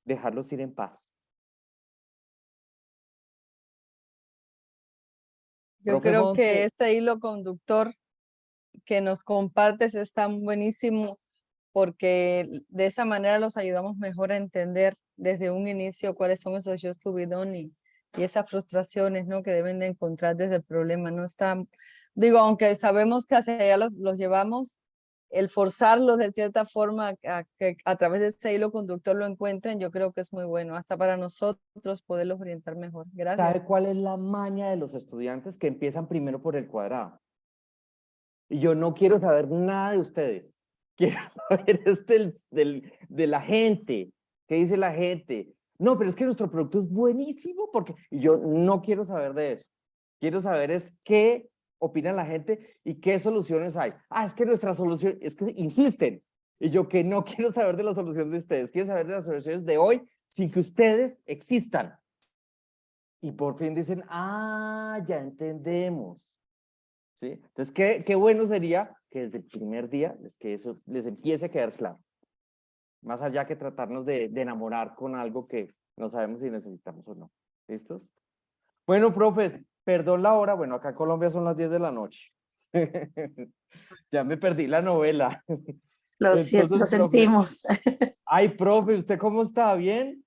S1: dejarlos ir en paz.
S3: Yo
S1: Profe
S3: creo que
S1: Monse.
S3: este hilo conductor que nos compartes es tan buenísimo porque de esa manera los ayudamos mejor a entender desde un inicio cuáles son esos jobs to be done y esas frustraciones, ¿no? Que deben de encontrar desde el problema. No está, digo, aunque sabemos que hacia allá los llevamos, el forzarlos de cierta forma a que a través de ese hilo conductor lo encuentren, yo creo que es muy bueno, hasta para nosotros poderlos orientar mejor. Gracias.
S1: ¿Sabe cuál es la maña de los estudiantes? Que empiezan primero por el cuadrado. Y yo no quiero saber nada de ustedes. Quiero saber de la gente. ¿Qué dice la gente? No, pero es que nuestro producto es buenísimo porque y yo no quiero saber de eso. Quiero saber es qué opina la gente y qué soluciones hay. Ah, es que nuestra solución, es que insisten. Y yo que no quiero saber de la solución de ustedes. Quiero saber de las soluciones de hoy sin que ustedes existan. Y por fin dicen, ah, ya entendemos. ¿Sí? Entonces, qué bueno sería que desde el primer día que eso les empiece a quedar claro. Más allá que tratarnos de enamorar con algo que no sabemos si necesitamos o no. ¿Listos? Bueno, profes, perdón la hora. Bueno, acá en Colombia son las 10 de la noche. Ya me perdí la novela.
S5: Lo
S1: Entonces, profe,
S5: sentimos.
S1: ay, profe, ¿usted cómo está? ¿Bien?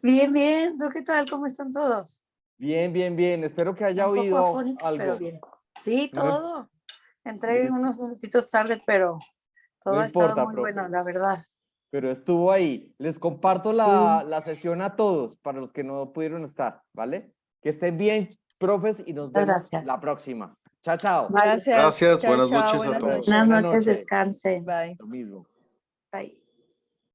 S5: Bien, bien. ¿Tú qué tal? ¿Cómo están todos?
S1: Bien, bien, bien. Espero que haya
S5: Un poco
S1: oído
S5: afónica, pero
S1: algo.
S5: bien. Sí,
S1: No,
S5: todo. Entré
S1: listo.
S5: unos minutitos tarde, pero todo
S1: No
S5: ha estado
S1: importa,
S5: muy
S1: profe.
S5: bueno, la verdad.
S1: Pero estuvo ahí. Les comparto
S5: Sí.
S1: la sesión a todos, para los que no pudieron estar, ¿vale? Que estén bien, profes, y nos
S5: Muchas
S1: vemos
S5: gracias.
S1: la próxima. Chao, chao.
S5: Bye.
S3: Gracias.
S2: Gracias,
S3: Chao,
S2: buenas
S3: chao,
S2: noches a
S3: buenas
S2: todos.
S3: noches.
S5: Buenas
S1: Buenas
S5: noches,
S1: noches.
S5: descansen.
S3: Bye.
S1: Lo mismo.
S5: Bye.